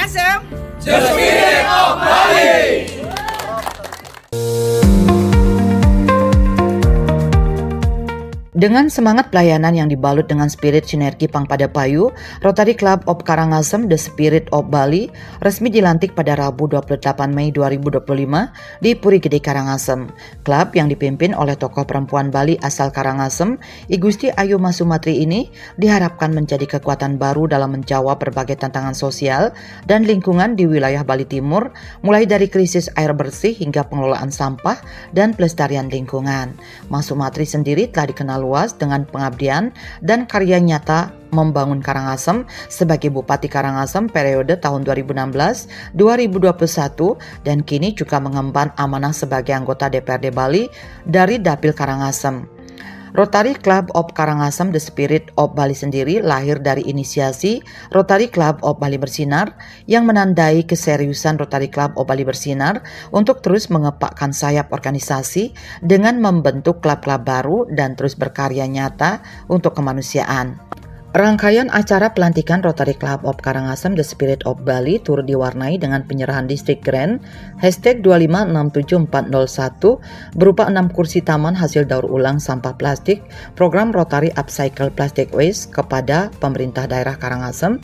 Karangasem, The Spirit of Bali. Dengan semangat pelayanan yang dibalut dengan spirit sinergi Pangpada Payu, Rotary Club of Karangasem The Spirit of Bali resmi dilantik pada Rabu 28 Mei 2025 di Puri Gede Karangasem. Klub yang dipimpin oleh tokoh perempuan Bali asal Karangasem, I Gusti Ayu Masumatri ini diharapkan menjadi kekuatan baru dalam menjawab berbagai tantangan sosial dan lingkungan di wilayah Bali Timur, mulai dari krisis air bersih hingga pengelolaan sampah dan pelestarian lingkungan. Masumatri sendiri telah dikenal luas dengan pengabdian dan karya nyata membangun Karangasem sebagai Bupati Karangasem periode tahun 2016-2021 dan kini juga mengemban amanah sebagai anggota DPRD Bali dari Dapil Karangasem. Rotary Club of Karangasem The Spirit of Bali sendiri lahir dari inisiasi Rotary Club of Bali Bersinar yang menandai keseriusan Rotary Club of Bali Bersinar untuk terus mengepakkan sayap organisasi dengan membentuk klub-klub baru dan terus berkarya nyata untuk kemanusiaan. Rangkaian acara pelantikan Rotary Club of Karangasem The Spirit of Bali turut diwarnai dengan penyerahan distrik Grand #2567401 berupa 6 kursi taman hasil daur ulang sampah plastik program Rotary Upcycle Plastic Waste kepada pemerintah daerah Karangasem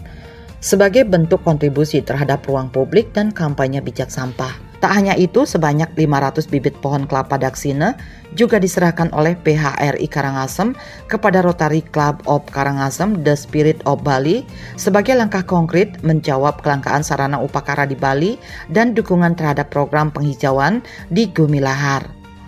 sebagai bentuk kontribusi terhadap ruang publik dan kampanye bijak sampah. Tak hanya itu, sebanyak 500 bibit pohon kelapa daksina juga diserahkan oleh PHRI Karangasem kepada Rotary Club of Karangasem The Spirit of Bali sebagai langkah konkret menjawab kelangkaan sarana upakara di Bali dan dukungan terhadap program penghijauan di Gumilahar.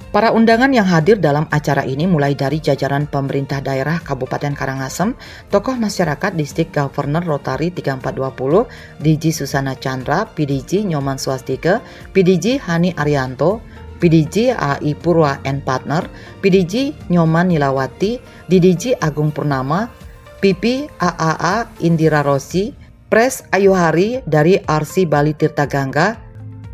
Para undangan yang hadir dalam acara ini mulai dari jajaran pemerintah daerah Kabupaten Karangasem, tokoh masyarakat distrik Governor Rotary 3420, DG Susana Chandra, PDG Nyoman Swastika, PDG Hani Arianto, PDG AI Purwa and Partner, PDG Nyoman Nilawati, DDG Agung Purnama, PP AAA Indira Rossi, Pres Ayuhari dari RC Bali Tirta Gangga,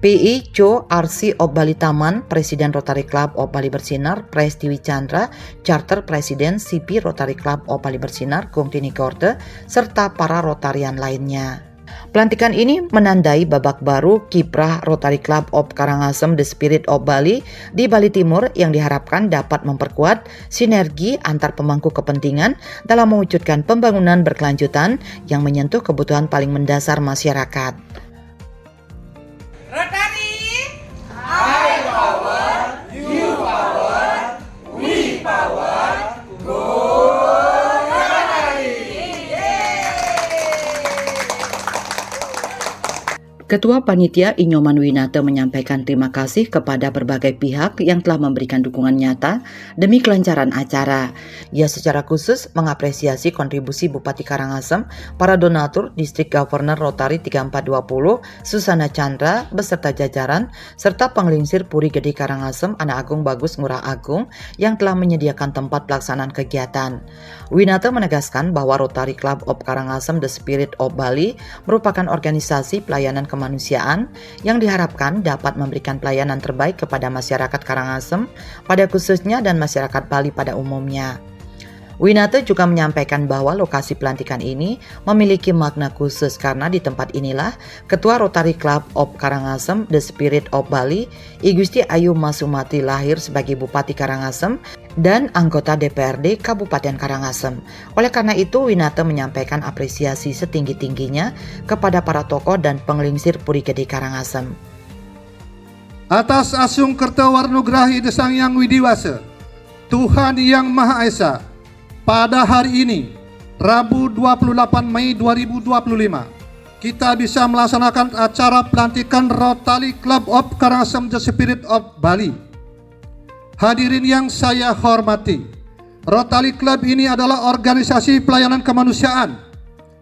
PI Co RC of Bali Taman, Presiden Rotary Club of Bali Bersinar, Pres Tiwi Chandra, Charter Presiden CP Rotary Club of Bali Bersinar, Kung Tini Korte, serta para Rotarian lainnya. Pelantikan ini menandai babak baru kiprah Rotary Club of Karangasem The Spirit of Bali di Bali Timur yang diharapkan dapat memperkuat sinergi antar pemangku kepentingan dalam mewujudkan pembangunan berkelanjutan yang menyentuh kebutuhan paling mendasar masyarakat. Rotary, I power, you power, we power, go Rotary. Ketua Panitia Inyoman Winata menyampaikan terima kasih kepada berbagai pihak yang telah memberikan dukungan nyata demi kelancaran acara. Ia secara khusus mengapresiasi kontribusi Bupati Karangasem, para donatur Distrik Governor Rotary 3420, Susana Chandra, beserta jajaran, serta Penglingsir Puri Gede Karangasem, Anak Agung Bagus Ngurah Agung yang telah menyediakan tempat pelaksanaan kegiatan. Winata menegaskan bahwa Rotary Club of Karangasem The Spirit of Bali merupakan organisasi pelayanan kemanusiaan yang diharapkan dapat memberikan pelayanan terbaik kepada masyarakat Karangasem pada khususnya dan masyarakat Bali pada umumnya. Winata juga menyampaikan bahwa lokasi pelantikan ini memiliki makna khusus karena di tempat inilah Ketua Rotary Club of Karangasem The Spirit of Bali, I Gusti Ayu Masumatri lahir sebagai Bupati Karangasem dan anggota DPRD Kabupaten Karangasem. Oleh karena itu, Winata menyampaikan apresiasi setinggi-tingginya kepada para tokoh dan penglingsir Puri Gede Karangasem. Atas asung kertawarnugrahi Sang Yang Widiwasa, Tuhan Yang Maha Esa, pada hari ini, Rabu 28 Mei 2025, kita bisa melaksanakan acara pelantikan Rotary Club of Karangasem The Spirit of Bali. Hadirin yang saya hormati, Rotary Club ini adalah organisasi pelayanan kemanusiaan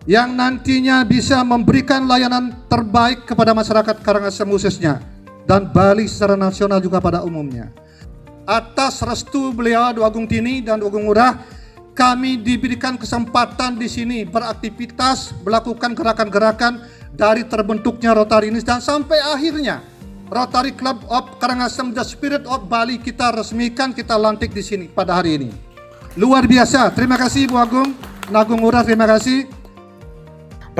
yang nantinya bisa memberikan layanan terbaik kepada masyarakat Karangasem khususnya dan Bali secara nasional juga pada umumnya. Atas restu beliau Dua Agung Tini dan Dua Agung Ngurah, kami diberikan kesempatan di sini beraktivitas, melakukan gerakan-gerakan dari terbentuknya Rotary ini dan sampai akhirnya Rotary Club of Karangasem The Spirit of Bali kita resmikan, kita lantik di sini pada hari ini. Luar biasa. Terima kasih Bu Agung, Agung Ngurah, terima kasih.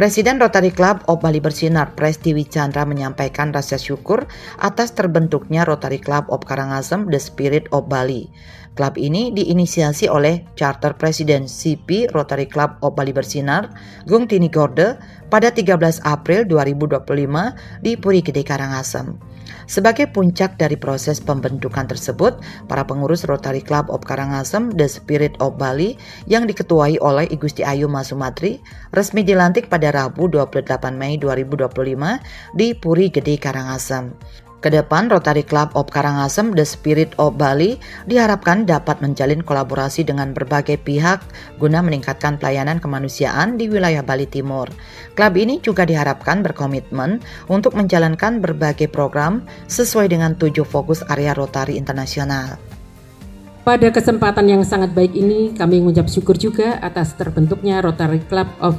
Presiden Rotary Club of Bali Bersinar, Prestiwi Chandra menyampaikan rasa syukur atas terbentuknya Rotary Club of Karangasem The Spirit of Bali. Klub ini diinisiasi oleh Charter Presiden CP Rotary Club of Bali Bersinar, Gung Tini Gorde, pada 13 April 2025 di Puri Gede Karangasem. Sebagai puncak dari proses pembentukan tersebut, para pengurus Rotary Club of Karangasem The Spirit of Bali yang diketuai oleh I Gusti Ayu Masumatri resmi dilantik pada Rabu 28 Mei 2025 di Puri Gede Karangasem. Kedepan Rotary Club of Karangasem The Spirit of Bali diharapkan dapat menjalin kolaborasi dengan berbagai pihak guna meningkatkan pelayanan kemanusiaan di wilayah Bali Timur. Klub ini juga diharapkan berkomitmen untuk menjalankan berbagai program sesuai dengan 7 fokus area Rotary Internasional. Pada kesempatan yang sangat baik ini, kami mengucap syukur juga atas terbentuknya Rotary Club of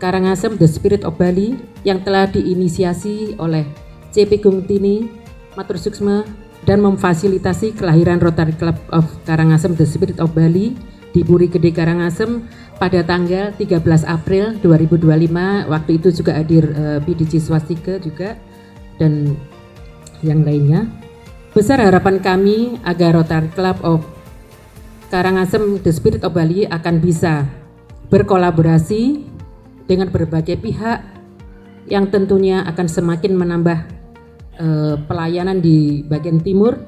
Karangasem The Spirit of Bali yang telah diinisiasi oleh CP Gung Tini, Matur Suksma, dan memfasilitasi kelahiran Rotary Club of Karangasem The Spirit of Bali di Puri Gede Karangasem pada tanggal 13 April 2025. Waktu itu juga hadir PDG Swastika juga dan yang lainnya. Besar harapan kami agar Rotary Club of Karangasem The Spirit of Bali akan bisa berkolaborasi dengan berbagai pihak yang tentunya akan semakin menambah pelayanan di bagian timur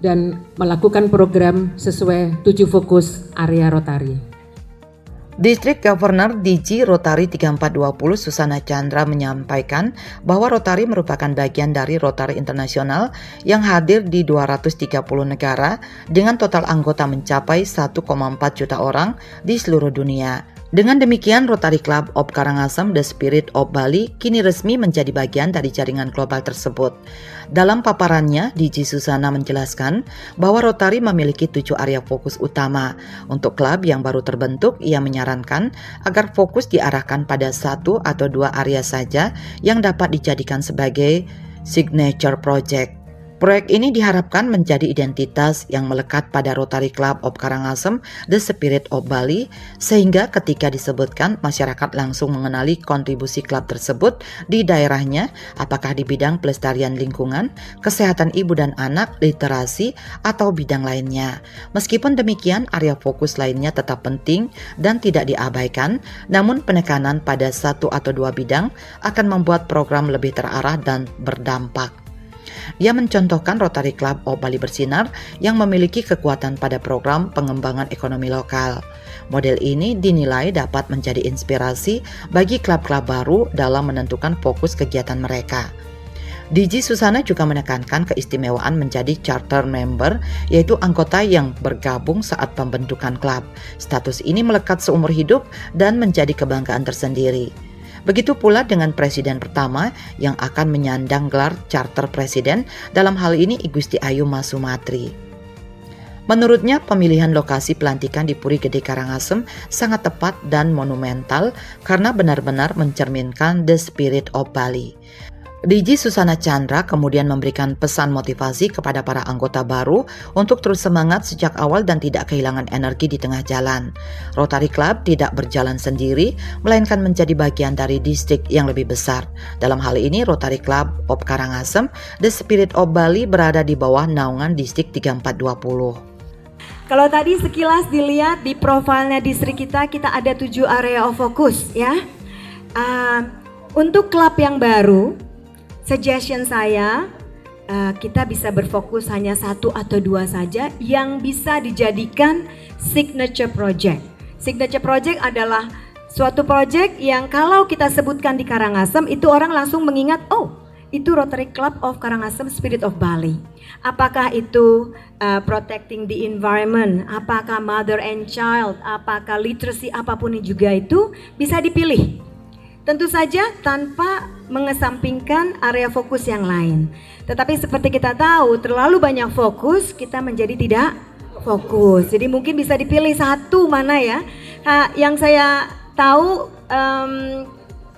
dan melakukan program sesuai 7 fokus area Rotary. District Governor DG Rotary 3420 Susana Chandra menyampaikan bahwa Rotary merupakan bagian dari Rotary Internasional yang hadir di 230 negara dengan total anggota mencapai 1,4 juta orang di seluruh dunia. Dengan demikian, Rotary Club of Karangasem The Spirit of Bali kini resmi menjadi bagian dari jaringan global tersebut. Dalam paparannya, DG Susana menjelaskan bahwa Rotary memiliki 7 area fokus utama. Untuk klub yang baru terbentuk, ia menyarankan agar fokus diarahkan pada 1 atau 2 area saja yang dapat dijadikan sebagai signature project. Proyek ini diharapkan menjadi identitas yang melekat pada Rotary Club of Karangasem The Spirit of Bali, sehingga ketika disebutkan masyarakat langsung mengenali kontribusi klub tersebut di daerahnya, apakah di bidang pelestarian lingkungan, kesehatan ibu dan anak, literasi, atau bidang lainnya. Meskipun demikian, area fokus lainnya tetap penting dan tidak diabaikan, namun penekanan pada 1 atau 2 bidang akan membuat program lebih terarah dan berdampak. Dia mencontohkan Rotary Club of Bali Bersinar yang memiliki kekuatan pada program pengembangan ekonomi lokal. Model ini dinilai dapat menjadi inspirasi bagi klub-klub baru dalam menentukan fokus kegiatan mereka. DG Susana juga menekankan keistimewaan menjadi charter member, yaitu anggota yang bergabung saat pembentukan klub. Status ini melekat seumur hidup dan menjadi kebanggaan tersendiri. Begitu pula dengan presiden pertama yang akan menyandang gelar charter presiden, dalam hal ini I Gusti Ayu Masumatri. Menurutnya, pemilihan lokasi pelantikan di Puri Gede Karangasem sangat tepat dan monumental karena benar-benar mencerminkan the spirit of Bali. DG Susana Chandra kemudian memberikan pesan motivasi kepada para anggota baru untuk terus semangat sejak awal dan tidak kehilangan energi di tengah jalan. Rotary Club tidak berjalan sendiri, melainkan menjadi bagian dari distrik yang lebih besar. Dalam hal ini, Rotary Club of Karangasem The Spirit of Bali berada di bawah naungan distrik 3420. Kalau tadi sekilas dilihat di profilnya distrik kita ada 7 area of focus ya. Untuk klub yang baru, suggestion saya, kita bisa berfokus hanya 1 atau 2 saja yang bisa dijadikan signature project. Signature project adalah suatu project yang kalau kita sebutkan di Karangasem, itu orang langsung mengingat, oh itu Rotary Club of Karangasem Spirit of Bali. Apakah itu protecting the environment, apakah mother and child, apakah literacy, apapun juga itu bisa dipilih. Tentu saja tanpa mengesampingkan area fokus yang lain. Tetapi seperti kita tahu, terlalu banyak fokus, kita menjadi tidak fokus. Jadi mungkin bisa dipilih satu mana ya. Yang saya tahu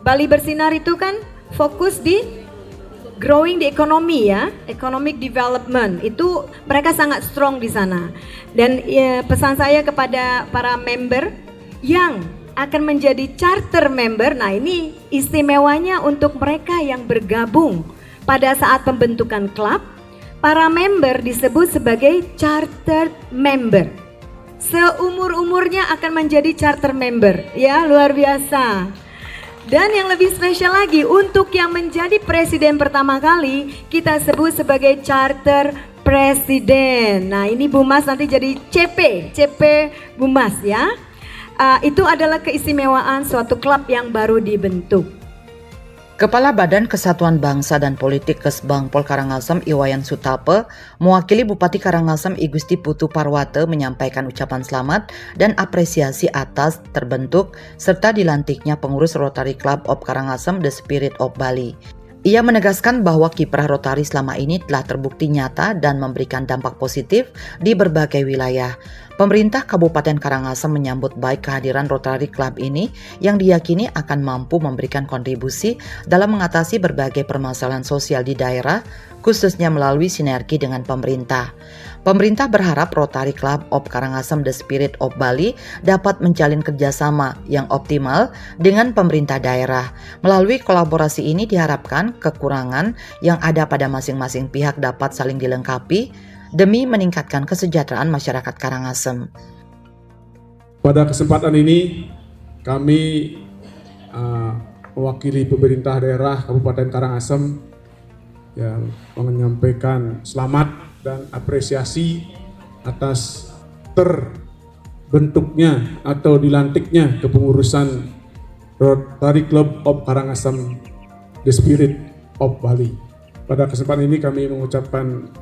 Bali Bersinar itu kan fokus di growing the economy ya, economic development. Itu mereka sangat strong di sana. Dan pesan saya kepada para member yang akan menjadi charter member. Nah, ini istimewanya untuk mereka yang bergabung pada saat pembentukan klub. Para member disebut sebagai charter member. Seumur-umurnya akan menjadi charter member. Ya, luar biasa. Dan yang lebih spesial lagi, untuk yang menjadi presiden pertama kali, kita sebut sebagai charter presiden. Nah, ini Bu Mas nanti jadi CP Bu Mas ya. Itu adalah keistimewaan suatu klub yang baru dibentuk. Kepala Badan Kesatuan Bangsa dan Politik Kesbangpol Karangasem Iwayan Sutape mewakili Bupati Karangasem I Gusti Putu Parwate menyampaikan ucapan selamat dan apresiasi atas terbentuk serta dilantiknya pengurus Rotary Club of Karangasem The Spirit of Bali. Ia menegaskan bahwa kiprah Rotary selama ini telah terbukti nyata dan memberikan dampak positif di berbagai wilayah. Pemerintah Kabupaten Karangasem menyambut baik kehadiran Rotary Club ini yang diyakini akan mampu memberikan kontribusi dalam mengatasi berbagai permasalahan sosial di daerah, khususnya melalui sinergi dengan pemerintah. Pemerintah berharap Rotary Club of Karangasem The Spirit of Bali dapat menjalin kerjasama yang optimal dengan pemerintah daerah. Melalui kolaborasi ini diharapkan kekurangan yang ada pada masing-masing pihak dapat saling dilengkapi demi meningkatkan kesejahteraan masyarakat Karangasem. Pada kesempatan ini kami mewakili pemerintah daerah Kabupaten Karangasem yang menyampaikan selamat dan apresiasi atas terbentuknya atau dilantiknya kepengurusan Rotary Club of Karangasem The Spirit of Bali. Pada kesempatan ini kami mengucapkan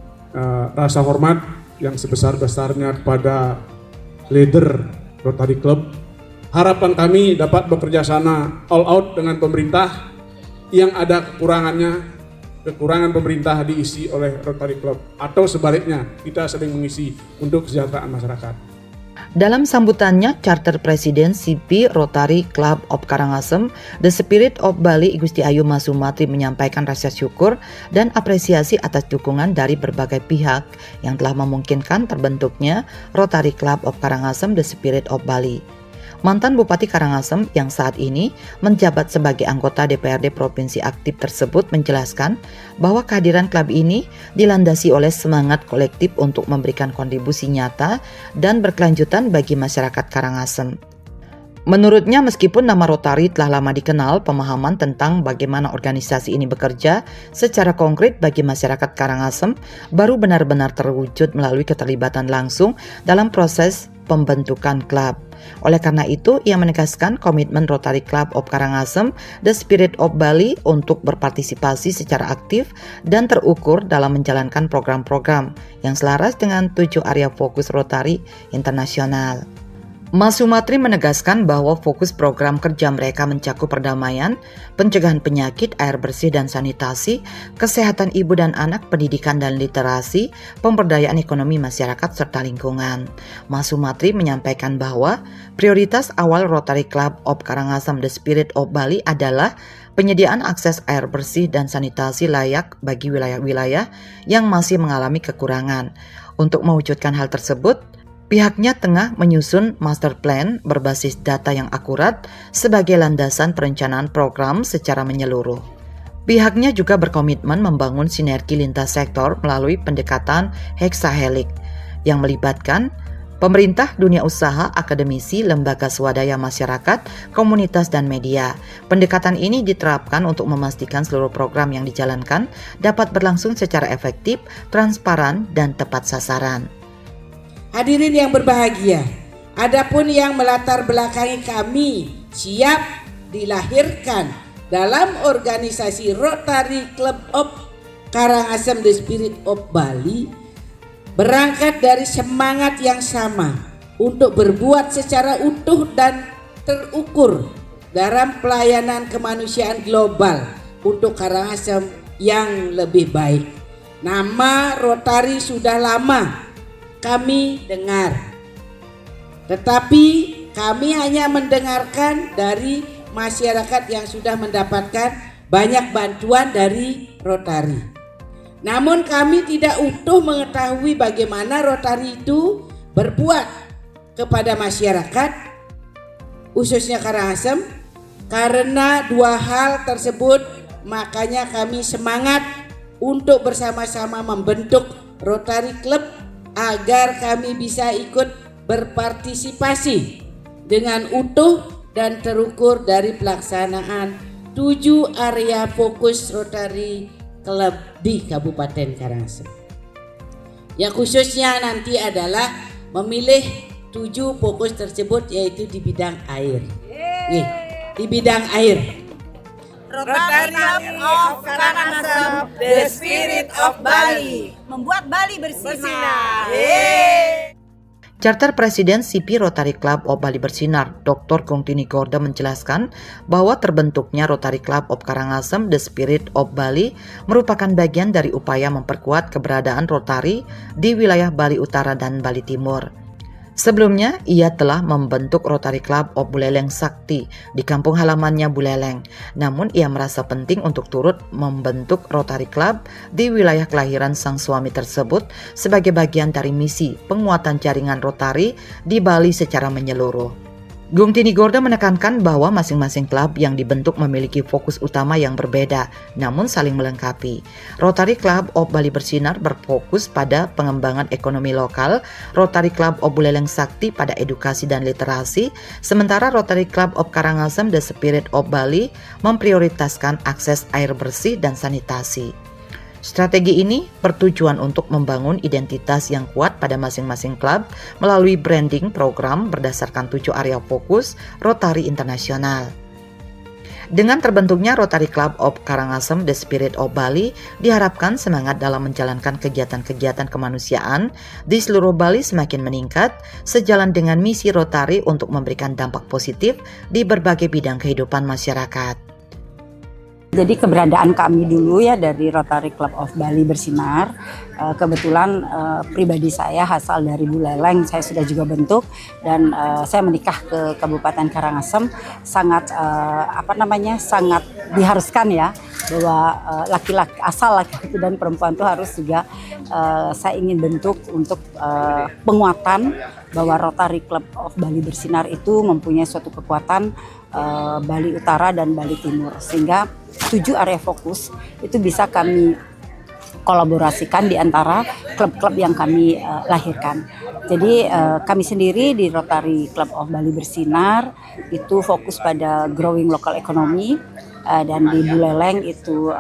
rasa hormat yang sebesar-besarnya kepada leader Rotary Club. Harapan kami dapat bekerja sama all out dengan pemerintah yang ada kekurangan pemerintah diisi oleh Rotary Club atau sebaliknya kita sering mengisi untuk kesejahteraan masyarakat. Dalam sambutannya, Charter Presiden CP Rotary Club of Karangasem The Spirit of Bali I Gusti Ayu Masumatri menyampaikan rasa syukur dan apresiasi atas dukungan dari berbagai pihak yang telah memungkinkan terbentuknya Rotary Club of Karangasem The Spirit of Bali. Mantan Bupati Karangasem yang saat ini menjabat sebagai anggota DPRD Provinsi aktif tersebut menjelaskan bahwa kehadiran klub ini dilandasi oleh semangat kolektif untuk memberikan kontribusi nyata dan berkelanjutan bagi masyarakat Karangasem. Menurutnya, meskipun nama Rotary telah lama dikenal, pemahaman tentang bagaimana organisasi ini bekerja secara konkret bagi masyarakat Karangasem baru benar-benar terwujud melalui keterlibatan langsung dalam proses pembentukan klub. Oleh karena itu, ia menegaskan komitmen Rotary Club of Karangasem The Spirit of Bali untuk berpartisipasi secara aktif dan terukur dalam menjalankan program-program yang selaras dengan 7 area fokus Rotary Internasional. Mas Sumatri menegaskan bahwa fokus program kerja mereka mencakup perdamaian, pencegahan penyakit, air bersih dan sanitasi, kesehatan ibu dan anak, pendidikan dan literasi, pemberdayaan ekonomi masyarakat serta lingkungan. Mas Sumatri menyampaikan bahwa prioritas awal Rotary Club of Karangasem The Spirit of Bali adalah penyediaan akses air bersih dan sanitasi layak bagi wilayah-wilayah yang masih mengalami kekurangan. Untuk mewujudkan hal tersebut, pihaknya tengah menyusun master plan berbasis data yang akurat sebagai landasan perencanaan program secara menyeluruh. Pihaknya juga berkomitmen membangun sinergi lintas sektor melalui pendekatan heksahelik yang melibatkan pemerintah, dunia usaha, akademisi, lembaga swadaya masyarakat, komunitas, dan media. Pendekatan ini diterapkan untuk memastikan seluruh program yang dijalankan dapat berlangsung secara efektif, transparan, dan tepat sasaran. Hadirin yang berbahagia, adapun yang melatar belakangi kami siap dilahirkan dalam organisasi Rotary Club of Karangasem The Spirit of Bali berangkat dari semangat yang sama untuk berbuat secara utuh dan terukur dalam pelayanan kemanusiaan global untuk Karangasem yang lebih baik. Nama Rotary sudah lama kami dengar, tetapi kami hanya mendengarkan dari masyarakat yang sudah mendapatkan banyak bantuan dari Rotary. Namun kami tidak utuh mengetahui bagaimana Rotary itu berbuat kepada masyarakat khususnya Karangasem. Karena dua hal tersebut, makanya kami semangat untuk bersama-sama membentuk Rotary Club agar kami bisa ikut berpartisipasi dengan utuh dan terukur dari pelaksanaan 7 area fokus Rotary Club di Kabupaten Karangasem. Yang khususnya nanti adalah memilih 7 fokus tersebut, yaitu di bidang air. Nih, di bidang air. Rotary Club of Karangasem, the spirit of Bali, membuat Bali bersinar. Charter Presiden CP Rotary Club of Bali Bersinar, Dr. Kungtini Gorda menjelaskan bahwa terbentuknya Rotary Club of Karangasem, The Spirit of Bali merupakan bagian dari upaya memperkuat keberadaan Rotary di wilayah Bali Utara dan Bali Timur. Sebelumnya, ia telah membentuk Rotary Club of Buleleng Sakti di kampung halamannya Buleleng. Namun, ia merasa penting untuk turut membentuk Rotary Club di wilayah kelahiran sang suami tersebut sebagai bagian dari misi penguatan jaringan Rotary di Bali secara menyeluruh. Kungtini Gorda menekankan bahwa masing-masing klub yang dibentuk memiliki fokus utama yang berbeda, namun saling melengkapi. Rotary Club of Bali Bersinar berfokus pada pengembangan ekonomi lokal, Rotary Club of Buleleng Sakti pada edukasi dan literasi, sementara Rotary Club of Karangasem The Spirit of Bali memprioritaskan akses air bersih dan sanitasi. Strategi ini bertujuan untuk membangun identitas yang kuat pada masing-masing klub melalui branding program berdasarkan 7 area fokus Rotary Internasional. Dengan terbentuknya Rotary Club of Karangasem The Spirit of Bali, diharapkan semangat dalam menjalankan kegiatan-kegiatan kemanusiaan di seluruh Bali semakin meningkat, sejalan dengan misi Rotary untuk memberikan dampak positif di berbagai bidang kehidupan masyarakat. Jadi keberadaan kami dulu ya dari Rotary Club of Bali Bersinar, kebetulan pribadi saya asal dari Buleleng, saya sudah juga bentuk dan saya menikah ke Kabupaten Karangasem, sangat sangat diharuskan ya bahwa laki-laki asal laki-laki dan perempuan itu harus juga saya ingin bentuk untuk penguatan bahwa Rotary Club of Bali Bersinar itu mempunyai suatu kekuatan Bali Utara dan Bali Timur, sehingga 7 area fokus itu bisa kami kolaborasikan di antara klub-klub yang kami lahirkan. Jadi kami sendiri di Rotary Club of Bali Bersinar itu fokus pada growing local economy, dan di Buleleng itu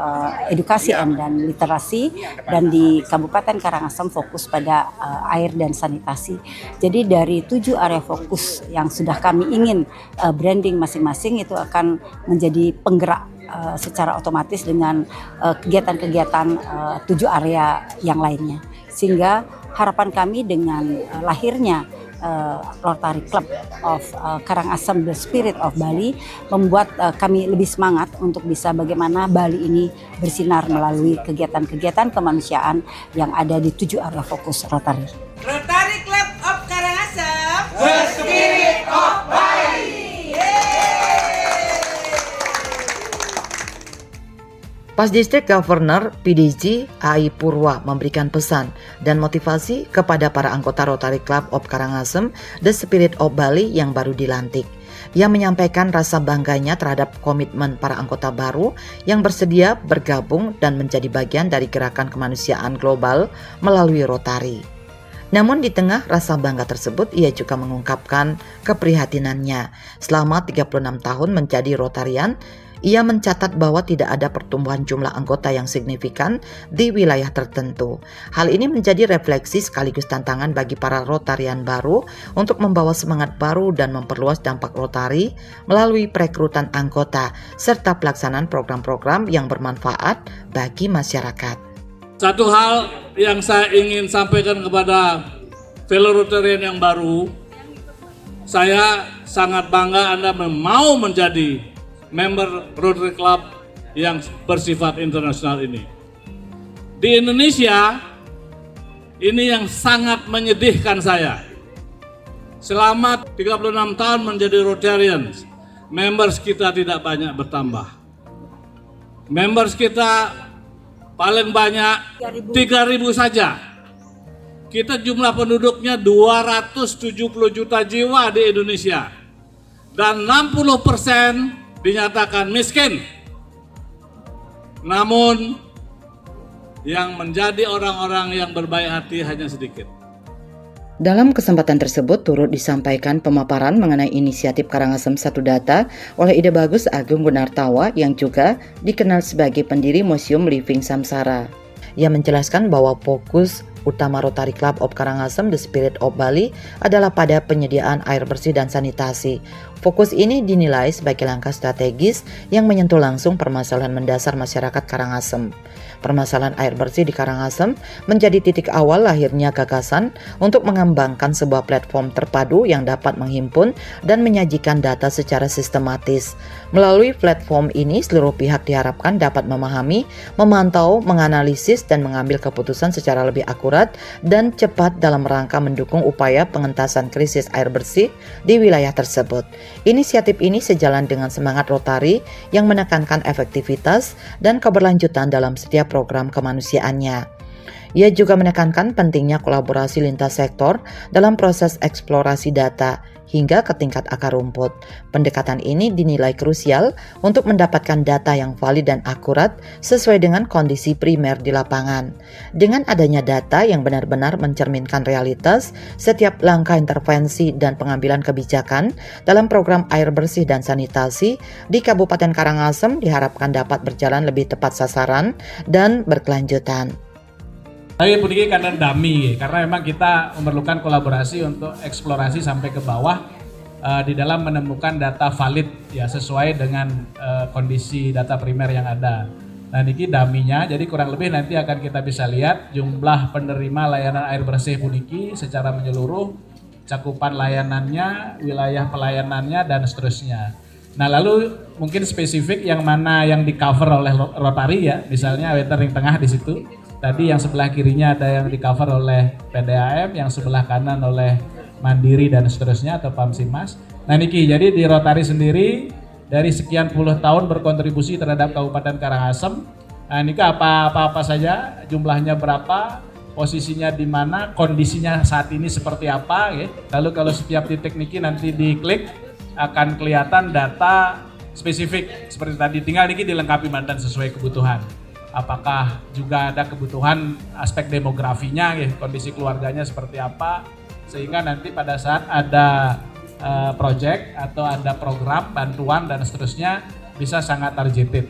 edukasi dan literasi, dan di Kabupaten Karangasem fokus pada air dan sanitasi. Jadi dari 7 area fokus yang sudah kami ingin branding masing-masing itu akan menjadi penggerak secara otomatis dengan kegiatan-kegiatan 7 area yang lainnya. Sehingga harapan kami dengan lahirnya Rotary Club of Karangasem The Spirit of Bali membuat kami lebih semangat untuk bisa bagaimana Bali ini bersinar melalui kegiatan-kegiatan kemanusiaan yang ada di 7 area fokus Rotary. Rotary Club of Karangasem, The Spirit of Bali. Pas District Governor PDG AI Purwa memberikan pesan dan motivasi kepada para anggota Rotary Club of Karangasem The Spirit of Bali yang baru dilantik. Ia menyampaikan rasa bangganya terhadap komitmen para anggota baru yang bersedia bergabung dan menjadi bagian dari gerakan kemanusiaan global melalui Rotary. Namun di tengah rasa bangga tersebut, ia juga mengungkapkan keprihatinannya. Selama 36 tahun menjadi Rotarian, ia mencatat bahwa tidak ada pertumbuhan jumlah anggota yang signifikan di wilayah tertentu. Hal ini menjadi refleksi sekaligus tantangan bagi para Rotarian baru untuk membawa semangat baru dan memperluas dampak Rotary melalui perekrutan anggota serta pelaksanaan program-program yang bermanfaat bagi masyarakat. Satu hal yang saya ingin sampaikan kepada fellow Rotarian yang baru, saya sangat bangga Anda mau menjadi member Rotary Club yang bersifat internasional ini. Di Indonesia, ini yang sangat menyedihkan saya. Selama 36 tahun menjadi Rotarian, members kita tidak banyak bertambah. Members kita paling banyak 3.000 saja. Kita jumlah penduduknya 270 juta jiwa di Indonesia. dan 60% dinyatakan miskin. Namun yang menjadi orang-orang yang berbaik hati hanya sedikit. Dalam kesempatan tersebut turut disampaikan pemaparan mengenai inisiatif Karangasem Satu Data oleh Ide Bagus Agung Gunartawa yang juga dikenal sebagai pendiri Museum Living Samsara. Ia menjelaskan bahwa fokus utama Rotary Club of Karangasem The Spirit of Bali adalah pada penyediaan air bersih dan sanitasi. Fokus ini dinilai sebagai langkah strategis yang menyentuh langsung permasalahan mendasar masyarakat Karangasem. Permasalahan air bersih di Karangasem menjadi titik awal lahirnya gagasan untuk mengembangkan sebuah platform terpadu yang dapat menghimpun dan menyajikan data secara sistematis. Melalui platform ini, seluruh pihak diharapkan dapat memahami, memantau, menganalisis, dan mengambil keputusan secara lebih akurat dan cepat dalam rangka mendukung upaya pengentasan krisis air bersih di wilayah tersebut. Inisiatif ini sejalan dengan semangat Rotary yang menekankan efektivitas dan keberlanjutan dalam setiap program kemanusiaannya. Ia juga menekankan pentingnya kolaborasi lintas sektor dalam proses eksplorasi data hingga ke tingkat akar rumput. Pendekatan ini dinilai krusial untuk mendapatkan data yang valid dan akurat sesuai dengan kondisi primer di lapangan. Dengan adanya data yang benar-benar mencerminkan realitas, setiap langkah intervensi dan pengambilan kebijakan dalam program air bersih dan sanitasi di Kabupaten Karangasem diharapkan dapat berjalan lebih tepat sasaran dan berkelanjutan. Tapi puniki karena dami, karena memang kita memerlukan kolaborasi untuk eksplorasi sampai ke bawah di dalam menemukan data valid ya sesuai dengan kondisi data primer yang ada. Nah niki daminya, jadi kurang lebih nanti akan kita bisa lihat jumlah penerima layanan air bersih puniki secara menyeluruh, cakupan layanannya, wilayah pelayanannya dan seterusnya. Nah lalu mungkin spesifik yang mana yang di cover oleh Rotary ya, misalnya Wetering Tengah di situ. Tadi yang sebelah kirinya ada yang di cover oleh PDAM, yang sebelah kanan oleh Mandiri dan seterusnya atau Pamsimas. Nah niki, jadi di Rotary sendiri dari sekian puluh tahun berkontribusi terhadap Kabupaten Karangasem. Nah niki apa saja, jumlahnya berapa, posisinya di mana, kondisinya saat ini seperti apa. Ya. Lalu kalau setiap titik niki nanti diklik akan kelihatan data spesifik seperti tadi. Tinggal niki dilengkapi mantan sesuai kebutuhan. Apakah juga ada kebutuhan aspek demografinya, ya, kondisi keluarganya seperti apa, sehingga nanti pada saat ada project atau ada program bantuan dan seterusnya bisa sangat targeted.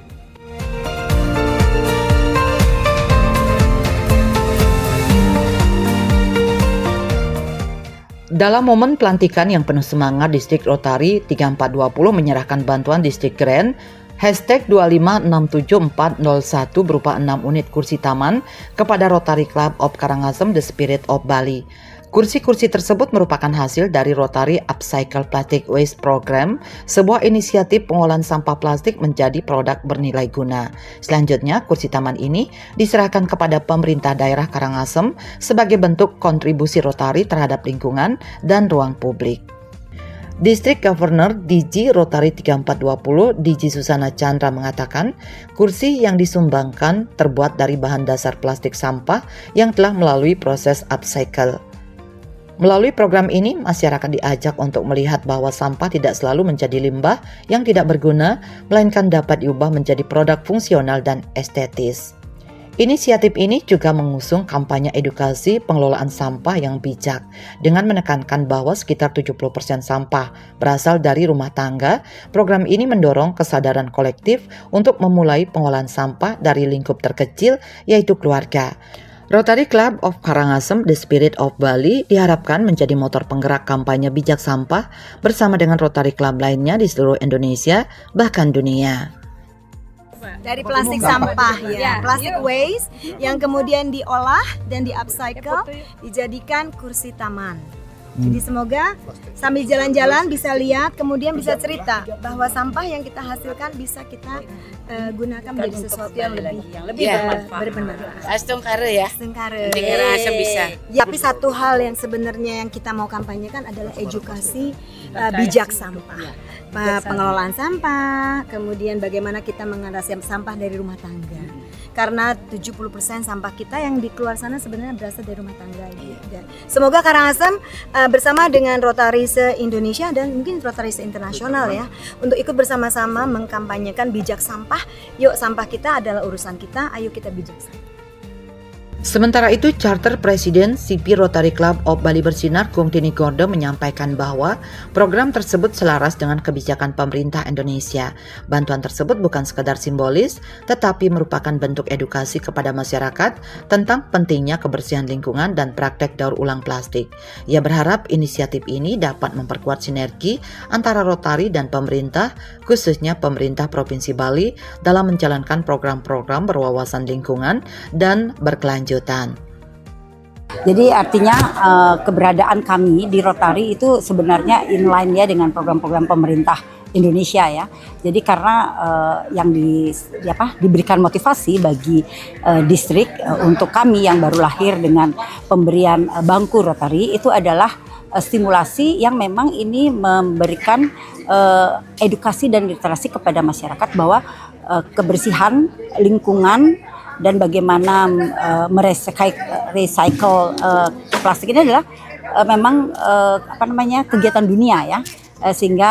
Dalam momen pelantikan yang penuh semangat, Distrik Rotary 3420 menyerahkan bantuan Distrik Grand #2567401 berupa 6 unit kursi taman kepada Rotary Club of Karangasem The Spirit of Bali. Kursi-kursi tersebut merupakan hasil dari Rotary Upcycle Plastic Waste Program, sebuah inisiatif pengolahan sampah plastik menjadi produk bernilai guna. Selanjutnya, kursi taman ini diserahkan kepada pemerintah daerah Karangasem sebagai bentuk kontribusi Rotary terhadap lingkungan dan ruang publik. District Governor DG Rotary 3420 DG Susana Chandra mengatakan kursi yang disumbangkan terbuat dari bahan dasar plastik sampah yang telah melalui proses upcycle. Melalui program ini, masyarakat diajak untuk melihat bahwa sampah tidak selalu menjadi limbah yang tidak berguna, melainkan dapat diubah menjadi produk fungsional dan estetis. Inisiatif ini juga mengusung kampanye edukasi pengelolaan sampah yang bijak dengan menekankan bahwa sekitar 70% sampah berasal dari rumah tangga. Program ini mendorong kesadaran kolektif untuk memulai pengolahan sampah dari lingkup terkecil yaitu keluarga. Rotary Club of Karangasem The Spirit of Bali diharapkan menjadi motor penggerak kampanye bijak sampah bersama dengan Rotary Club lainnya di seluruh Indonesia bahkan dunia. Dari plastik sampah ya, plastik waste yang kemudian diolah dan di-upcycle dijadikan kursi taman. Jadi semoga sambil jalan-jalan bisa lihat, kemudian bisa cerita bahwa sampah yang kita hasilkan bisa kita gunakan menjadi sesuatu yang lebih bermanfaat. Astungkare ya. Astungkare. Bisa. Ya, tapi satu hal yang sebenarnya yang kita mau kampanyekan adalah edukasi bijak sampah, pengelolaan sampah, kemudian bagaimana kita mengatasi sampah dari rumah tangga. Karena 70% sampah kita yang di keluar sana sebenarnya berasal dari rumah tangga. Dan semoga Karangasem bersama dengan Rotary se-Indonesia dan mungkin Rotary se-internasional ya, untuk ikut bersama-sama mengkampanyekan bijak sampah. Yuk, sampah kita adalah urusan kita, ayo kita bijak sampah. Sementara itu, Charter Presiden CP Rotary Club of Bali Bersinar, Kung Tini Gorde menyampaikan bahwa program tersebut selaras dengan kebijakan pemerintah Indonesia. Bantuan tersebut bukan sekadar simbolis, tetapi merupakan bentuk edukasi kepada masyarakat tentang pentingnya kebersihan lingkungan dan praktek daur ulang plastik. Ia berharap inisiatif ini dapat memperkuat sinergi antara Rotary dan pemerintah, khususnya pemerintah Provinsi Bali, dalam menjalankan program-program berwawasan lingkungan dan berkelanjutan. Jadi artinya keberadaan kami di Rotary itu sebenarnya inline ya dengan program-program pemerintah Indonesia ya. Jadi karena yang diberikan motivasi bagi distrik untuk kami yang baru lahir dengan pemberian bangku Rotary itu adalah stimulasi yang memang ini memberikan edukasi dan literasi kepada masyarakat bahwa kebersihan lingkungan dan bagaimana recycle plastik ini adalah memang kegiatan dunia ya, sehingga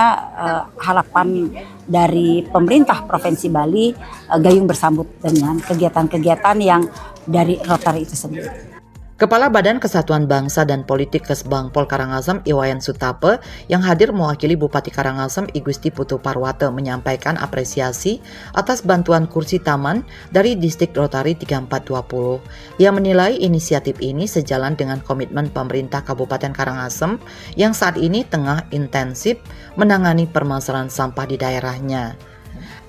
harapan dari pemerintah Provinsi Bali gayung bersambut dengan kegiatan-kegiatan yang dari Rotary itu sendiri. Kepala Badan Kesatuan Bangsa dan Politik Kesbangpol Karangasem Iwayan Sutape yang hadir mewakili Bupati Karangasem I Gusti Putu Parwate menyampaikan apresiasi atas bantuan kursi taman dari Distrik Rotary 3420. Ia menilai inisiatif ini sejalan dengan komitmen pemerintah Kabupaten Karangasem yang saat ini tengah intensif menangani permasalahan sampah di daerahnya.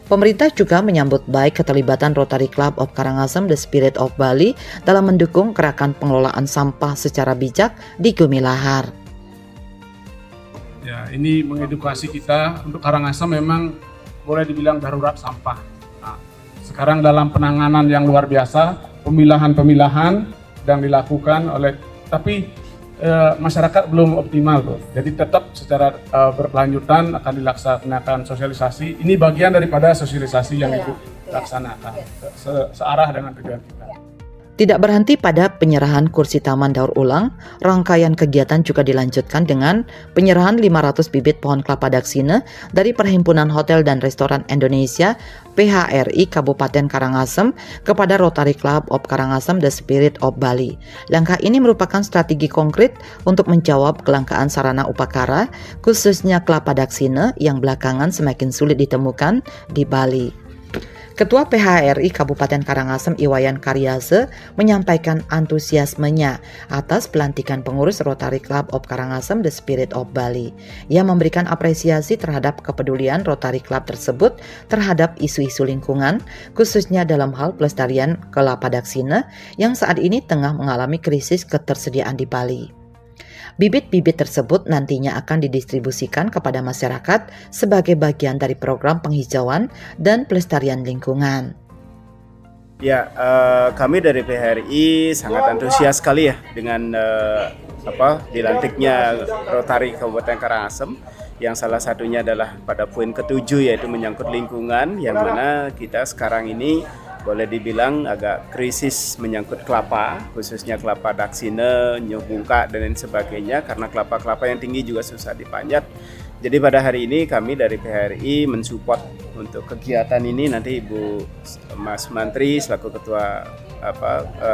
Pemerintah juga menyambut baik keterlibatan Rotary Club of Karangasem The Spirit of Bali dalam mendukung gerakan pengelolaan sampah secara bijak di Gumilahar. Ya, ini mengedukasi kita untuk Karangasem memang boleh dibilang darurat sampah. Nah, sekarang dalam penanganan yang luar biasa, pemilahan-pemilahan yang dilakukan oleh, tapi masyarakat belum optimal tuh. Jadi tetap secara berkelanjutan akan dilaksanakan sosialisasi. Ini bagian daripada sosialisasi yang Ibu laksanakan searah dengan tujuan kita. Tidak berhenti pada penyerahan kursi taman daur ulang, rangkaian kegiatan juga dilanjutkan dengan penyerahan 500 bibit pohon kelapa daksina dari Perhimpunan Hotel dan Restoran Indonesia PHRI Kabupaten Karangasem kepada Rotary Club of Karangasem The Spirit of Bali. Langkah ini merupakan strategi konkret untuk menjawab kelangkaan sarana upakara, khususnya kelapa daksina yang belakangan semakin sulit ditemukan di Bali. Ketua PHRI Kabupaten Karangasem Iwayan Karyase menyampaikan antusiasmenya atas pelantikan pengurus Rotary Club of Karangasem The Spirit of Bali. Ia memberikan apresiasi terhadap kepedulian Rotary Club tersebut terhadap isu-isu lingkungan, khususnya dalam hal pelestarian kelapa daksina yang saat ini tengah mengalami krisis ketersediaan di Bali. Bibit-bibit tersebut nantinya akan didistribusikan kepada masyarakat sebagai bagian dari program penghijauan dan pelestarian lingkungan. Ya, kami dari PHRI sangat antusias sekali ya dengan dilantiknya Rotary Kabupaten Karangasem, yang salah satunya adalah pada poin ke-7 yaitu menyangkut lingkungan, yang mana kita sekarang ini boleh dibilang agak krisis menyangkut kelapa, khususnya kelapa daksina, nyuh bungka dan lain sebagainya, karena kelapa-kelapa yang tinggi juga susah dipanjat. Jadi pada hari ini kami dari PHRI mensupport untuk kegiatan ini. Nanti Ibu Mas Mantri selaku Ketua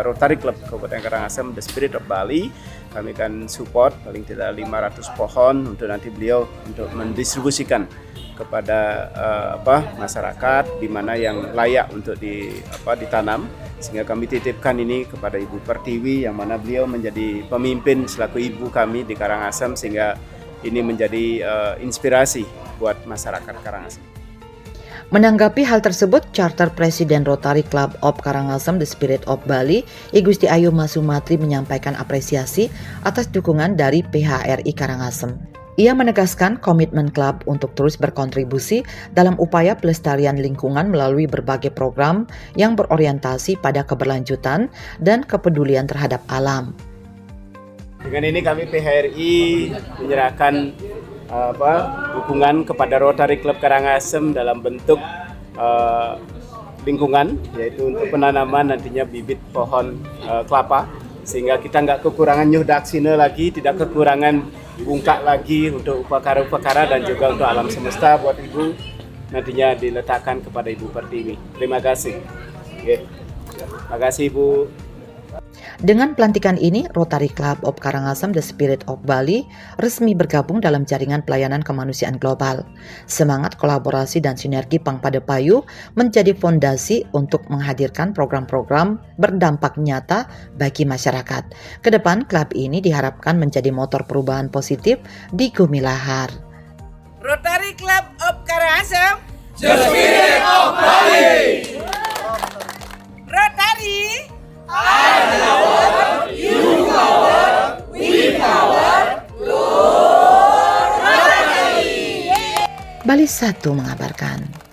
Rotary Club Kabupaten Karangasem The Spirit of Bali, kami akan support paling tidak 500 pohon untuk nanti beliau untuk mendistribusikan kepada masyarakat di mana yang layak untuk ditanam, sehingga kami titipkan ini kepada Ibu Pertiwi yang mana beliau menjadi pemimpin selaku ibu kami di Karangasem, sehingga ini menjadi inspirasi buat masyarakat Karangasem. Menanggapi hal tersebut, Charter Presiden Rotary Club of Karangasem The Spirit of Bali, I Gusti Ayu Masumatri menyampaikan apresiasi atas dukungan dari PHRI Karangasem. Ia menegaskan komitmen klub untuk terus berkontribusi dalam upaya pelestarian lingkungan melalui berbagai program yang berorientasi pada keberlanjutan dan kepedulian terhadap alam. Dengan ini kami PHRI menyerahkan dukungan kepada Rotary Club Karangasem dalam bentuk lingkungan, yaitu untuk penanaman nantinya bibit pohon kelapa, sehingga kita nggak kekurangan nyuh daksina lagi, tidak kekurangan bungkak lagi untuk upakara-upakara dan juga untuk alam semesta buat Ibu nantinya diletakkan kepada Ibu Pertiwi. Terima kasih. Terima kasih Ibu. Dengan pelantikan ini, Rotary Club of Karangasem The Spirit of Bali resmi bergabung dalam jaringan pelayanan kemanusiaan global. Semangat kolaborasi dan sinergi Pangpada Payu menjadi fondasi untuk menghadirkan program-program berdampak nyata bagi masyarakat. Kedepan, klub ini diharapkan menjadi motor perubahan positif di Gumilahar. Rotary Club of Karangasem, The Spirit of Bali. Rotary, I power, you power, we power, Rotary. Bali 1 mengabarkan.